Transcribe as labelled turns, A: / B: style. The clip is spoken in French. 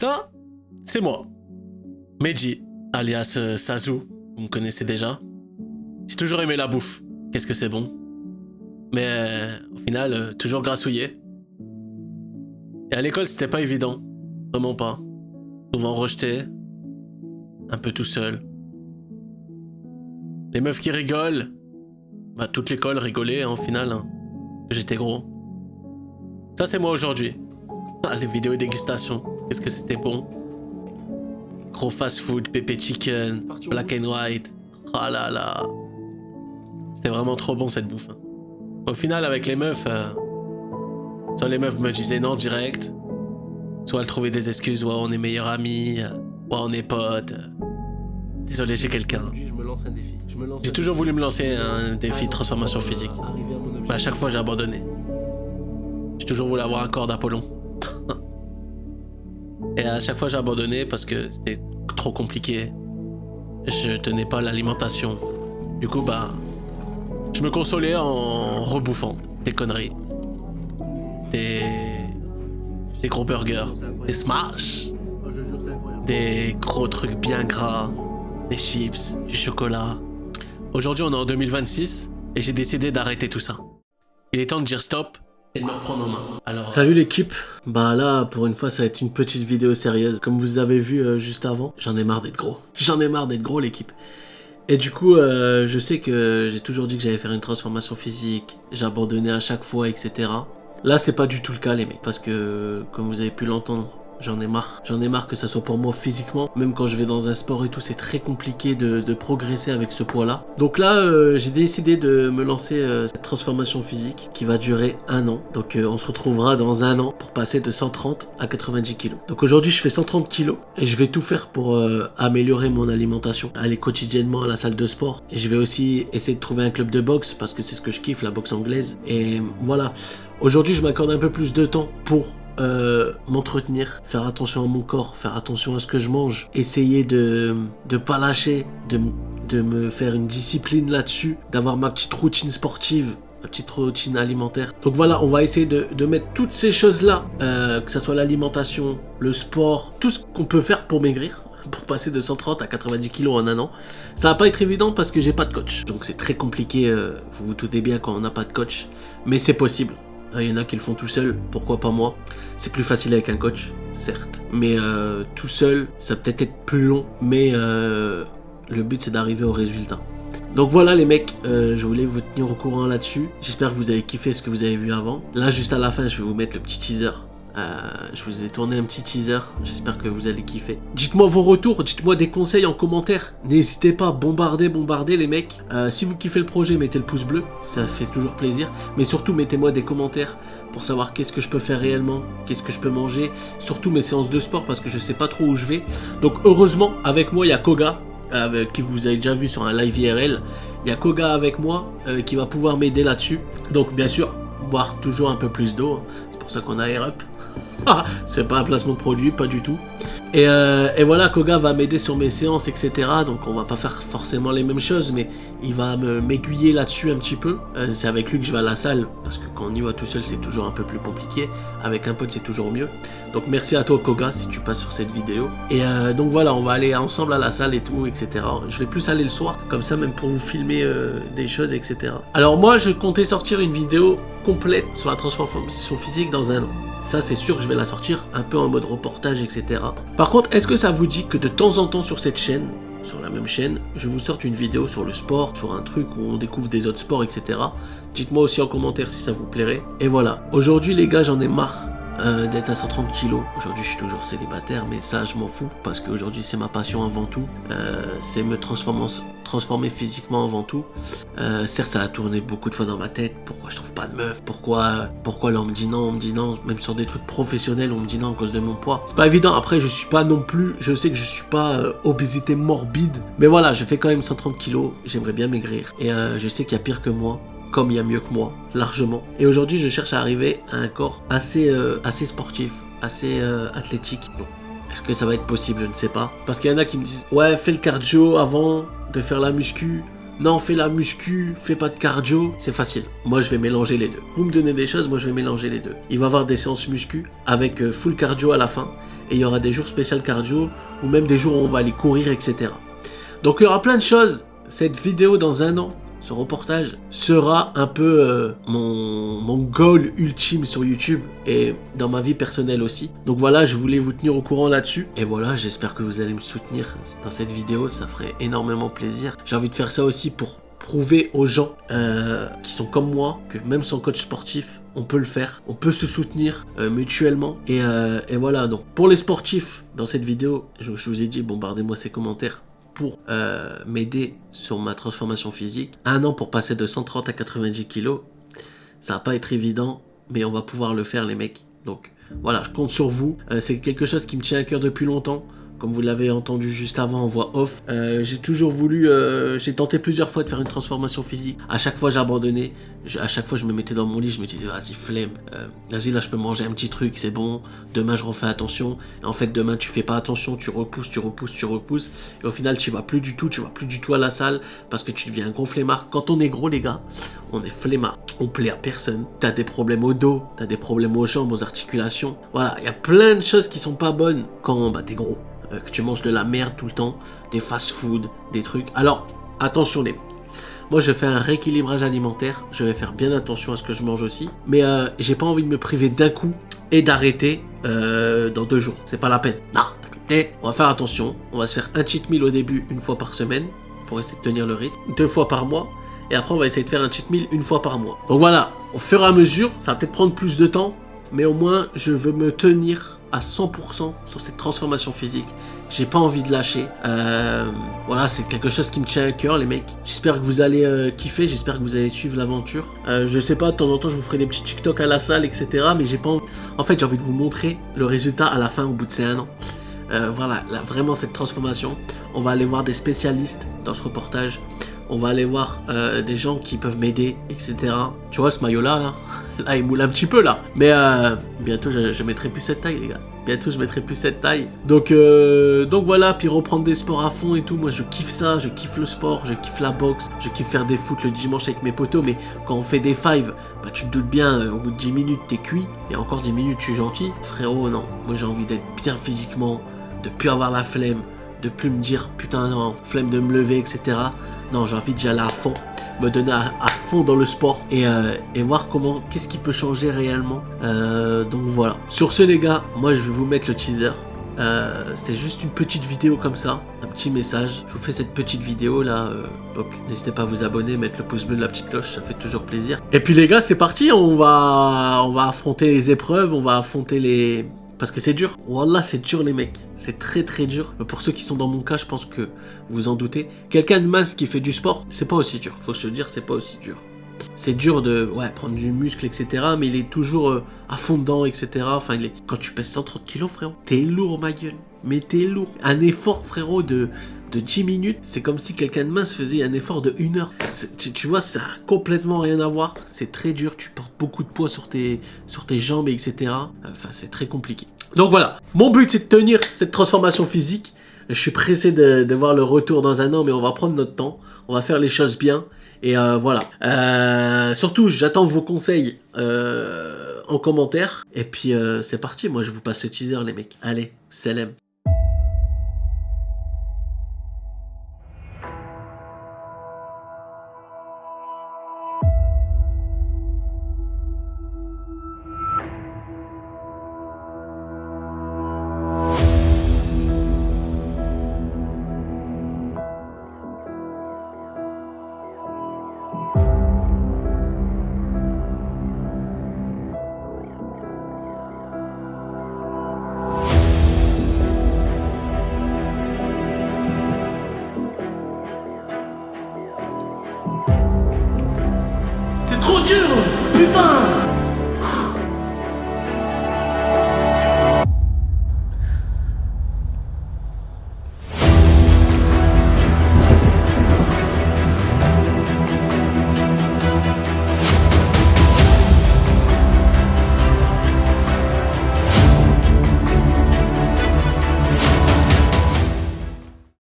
A: Ça, c'est moi. Meji, alias Sazu, vous me connaissez déjà. J'ai toujours aimé la bouffe. Qu'est-ce que c'est bon. Mais au final, toujours grassouillé. Et à l'école, c'était pas évident. Vraiment pas. Souvent rejeté. Un peu tout seul. Les meufs qui rigolent. Bah, toute l'école rigolait, hein, au final. Hein. J'étais gros. Ça, c'est moi aujourd'hui. Ah, les vidéos dégustation. Qu'est-ce que c'était bon. Gros fast-food, pépé chicken, black and white. Ah là là. C'était vraiment trop bon, cette bouffe. Hein. Au final, avec les meufs... soit les meufs me disaient non direct. Soit elles trouvaient des excuses. Ouais, on est meilleurs amis. Ouais, on est potes. Désolé, j'ai quelqu'un. J'ai toujours voulu me lancer un défi de transformation physique. Mais à chaque fois, j'ai abandonné. J'ai toujours voulu avoir un corps d'Apollon. Et à chaque fois, j'ai abandonné parce que c'était trop compliqué. Je tenais pas l'alimentation. Du coup, bah... je me consolais en rebouffant des conneries. Des gros burgers. Des smash. Des gros trucs bien gras. Des chips. Du chocolat. Aujourd'hui, on est en 2026 et j'ai décidé d'arrêter tout ça. Il est temps de dire stop et de me reprendre en main. Alors, salut l'équipe. Bah là, pour une fois, ça va être une petite vidéo sérieuse. Comme vous avez vu juste avant, j'en ai marre d'être gros. J'en ai marre d'être gros, l'équipe. Et du coup, je sais que j'ai toujours dit que j'allais faire une transformation physique. J'ai abandonné à chaque fois, etc. Là, c'est pas du tout le cas, les mecs. Parce que, comme vous avez pu l'entendre, j'en ai marre. J'en ai marre que ça soit pour moi physiquement. Même quand je vais dans un sport et tout, c'est très compliqué de progresser avec ce poids-là. Donc là, j'ai décidé de me lancer cette transformation physique qui va durer 1 an. Donc on se retrouvera dans 1 an pour passer de 130 à 90 kg. Donc aujourd'hui, je fais 130 kg et je vais tout faire pour améliorer mon alimentation. Aller quotidiennement à la salle de sport. Et je vais aussi essayer de trouver un club de boxe parce que c'est ce que je kiffe, la boxe anglaise. Et voilà. Aujourd'hui, je m'accorde un peu plus de temps pour m'entretenir, faire attention à mon corps, faire attention à ce que je mange, essayer de pas lâcher, de me faire une discipline là-dessus, d'avoir ma petite routine sportive, ma petite routine alimentaire. Donc voilà, on va essayer de mettre toutes ces choses-là, que ce soit l'alimentation, le sport, tout ce qu'on peut faire pour maigrir, pour passer de 130 à 90 kg en 1 an. Ça va pas être évident parce que j'ai pas de coach. Donc c'est très compliqué, vous vous doutez bien quand on n'a pas de coach, mais c'est possible. Il y en a qui le font tout seul, pourquoi pas moi. C'est plus facile avec un coach, certes. Mais tout seul, ça peut être plus long. Mais le but, c'est d'arriver au résultat. Donc voilà les mecs, je voulais vous tenir au courant là-dessus. J'espère que vous avez kiffé ce que vous avez vu avant. Là, juste à la fin, je vais vous mettre le petit teaser. Je vous ai tourné un petit teaser, j'espère que vous allez kiffer. Dites-moi vos retours, dites-moi des conseils en commentaire. N'hésitez pas à bombarder les mecs. Si vous kiffez le projet, mettez le pouce bleu, ça fait toujours plaisir. Mais surtout, mettez-moi des commentaires pour savoir qu'est-ce que je peux faire réellement, qu'est-ce que je peux manger. Surtout mes séances de sport parce que je sais pas trop où je vais. Donc heureusement, avec moi, il y a Koga, qui vous avez déjà vu sur un live IRL. Il y a Koga avec moi qui va pouvoir m'aider là-dessus. Donc bien sûr, boire toujours un peu plus d'eau. C'est pour ça qu'on a Air Up. C'est pas un placement de produit, pas du tout. Et voilà, Koga va m'aider sur mes séances, etc. Donc on va pas faire forcément les mêmes choses, mais il va m'aiguiller là-dessus un petit peu. C'est avec lui que je vais à la salle, parce que quand on y va tout seul, c'est toujours un peu plus compliqué. Avec un pote, c'est toujours mieux. Donc merci à toi, Koga, si tu passes sur cette vidéo. Et donc voilà, on va aller ensemble à la salle et tout, etc. Je vais plus aller le soir, comme ça, même pour vous filmer des choses, etc. Alors moi, je comptais sortir une vidéo complète sur la transformation physique dans 1 an. Ça, c'est sûr que je vais la sortir un peu en mode reportage, etc. Par contre, est-ce que ça vous dit que de temps en temps sur cette chaîne, sur la même chaîne, je vous sorte une vidéo sur le sport, sur un truc où on découvre des autres sports, etc. Dites-moi aussi en commentaire si ça vous plairait. Et voilà. Aujourd'hui, les gars, j'en ai marre d'être à 130 kg. Aujourd'hui, je suis toujours célibataire, mais ça, je m'en fous parce qu'aujourd'hui, c'est ma passion avant tout. C'est me transformer physiquement avant tout. Certes, ça a tourné beaucoup de fois dans ma tête. Pourquoi je trouve pas de meuf? Pourquoi là, on me dit non, même sur des trucs professionnels, on me dit non à cause de mon poids. C'est pas évident. Après, je suis pas non plus, je sais que je suis pas obésité morbide, mais voilà, je fais quand même 130 kg. J'aimerais bien maigrir. Et je sais qu'il y a pire que moi. Comme il y a mieux que moi, largement. Et aujourd'hui, je cherche à arriver à un corps assez sportif, assez athlétique. Bon. Est-ce que ça va être possible? Je ne sais pas. Parce qu'il y en a qui me disent « Ouais, fais le cardio avant de faire la muscu. non, fais la muscu, fais pas de cardio, c'est facile. Moi, je vais mélanger les deux. Vous me donnez des choses, moi, je vais mélanger les deux. Il va y avoir des séances muscu avec full cardio à la fin. Et il y aura des jours spécial cardio ou même des jours où on va aller courir, etc. Donc, il y aura plein de choses. Cette vidéo, dans un an, ce reportage sera un peu mon goal ultime sur YouTube et dans ma vie personnelle aussi. Donc voilà, je voulais vous tenir au courant là-dessus. Et voilà, j'espère que vous allez me soutenir dans cette vidéo, ça ferait énormément plaisir. J'ai envie de faire ça aussi pour prouver aux gens qui sont comme moi que même sans coach sportif, on peut le faire. On peut se soutenir mutuellement. Et voilà, donc pour les sportifs, dans cette vidéo, je vous ai dit, bombardez-moi ces commentaires pour m'aider sur ma transformation physique. 1 an pour passer de 130 à 90 kilos. Ça va pas être évident, mais on va pouvoir le faire les mecs. Donc voilà, je compte sur vous. C'est quelque chose qui me tient à cœur depuis longtemps. Comme vous l'avez entendu juste avant en voix off, j'ai toujours voulu, j'ai tenté plusieurs fois de faire une transformation physique. À chaque fois, j'ai abandonné. À chaque fois, je me mettais dans mon lit, je me disais, vas-y, flemme. Vas-y, là, je peux manger un petit truc, c'est bon. Demain, je refais attention. Et en fait, demain, tu fais pas attention, tu repousses. Et au final, tu vas plus du tout à la salle parce que tu deviens un gros flemmard. Quand on est gros, les gars, on est flemmard. On plaît à personne. T'as des problèmes au dos, t'as des problèmes aux jambes, aux articulations. Voilà, il y a plein de choses qui sont pas bonnes quand t'es gros. Que tu manges de la merde tout le temps, des fast-food, des trucs. Alors, attention les mecs. Moi, je fais un rééquilibrage alimentaire. Je vais faire bien attention à ce que je mange aussi. Mais j'ai pas envie de me priver d'un coup et d'arrêter dans 2 jours. C'est pas la peine. Non, t'as capté. On va faire attention. On va se faire un cheat meal au début, 1 fois par semaine, pour essayer de tenir le rythme. 2 fois par mois. Et après, on va essayer de faire un cheat meal 1 fois par mois. Donc voilà, au fur et à mesure, ça va peut-être prendre plus de temps. Mais au moins, je veux me tenir à 100% sur cette transformation physique. J'ai pas envie de lâcher. Voilà, c'est quelque chose qui me tient à cœur, les mecs. J'espère que vous allez kiffer, j'espère que vous allez suivre l'aventure. Je sais pas, de temps en temps, je vous ferai des petits TikTok à la salle, etc. Mais j'ai pas envie... En fait, j'ai envie de vous montrer le résultat à la fin, au bout de ces 1 an. Voilà, là, vraiment cette transformation. On va aller voir des spécialistes dans ce reportage. On va aller voir des gens qui peuvent m'aider, etc. Tu vois ce maillot-là, là, il moule un petit peu, là. Mais bientôt, je mettrai plus cette taille, les gars. Bientôt, je mettrai plus cette taille. Donc voilà, puis reprendre des sports à fond et tout. Moi, je kiffe ça, je kiffe le sport, je kiffe la boxe, je kiffe faire des foot le dimanche avec mes potos. Mais quand on fait des fives, bah, tu te doutes bien, au bout de 10 minutes, t'es cuit. Et encore 10 minutes, je suis gentil. Frérot, non. Moi, j'ai envie d'être bien physiquement, de plus avoir la flemme, de plus me dire, putain, non, flemme de me lever, etc. Non, j'ai envie d'y aller à fond, me donner à fond dans le sport et voir qu'est-ce qui peut changer réellement. Donc voilà. Sur ce, les gars, moi je vais vous mettre le teaser. C'était juste une petite vidéo comme ça, un petit message. Je vous fais cette petite vidéo là, donc n'hésitez pas à vous abonner, mettre le pouce bleu, la petite cloche, ça fait toujours plaisir. Et puis les gars, c'est parti, on va affronter les épreuves, on va affronter les... Parce que c'est dur. Wallah, c'est dur les mecs. C'est très très dur. Pour ceux qui sont dans mon cas, je pense que vous en doutez. Quelqu'un de mince qui fait du sport, c'est pas aussi dur. Faut que je te le dire, c'est pas aussi dur. C'est dur de prendre du muscle, etc. Mais il est toujours à fond dedans, etc. Enfin, quand tu pèses 130 kilos, frérot, t'es lourd, ma gueule. Mais t'es lourd. Un effort, frérot, de 10 minutes, c'est comme si quelqu'un de mince faisait un effort de 1 heure. Tu vois, ça a complètement rien à voir. C'est très dur. Tu portes beaucoup de poids sur tes jambes, etc. Enfin, c'est très compliqué. Donc voilà. Mon but, c'est de tenir cette transformation physique. Je suis pressé de voir le retour dans 1 an, mais on va prendre notre temps. On va faire les choses bien. Et voilà. Surtout, j'attends vos conseils en commentaire. Et puis, c'est parti. Moi, je vous passe le teaser, les mecs. Allez, salam. C'est trop dur, putain!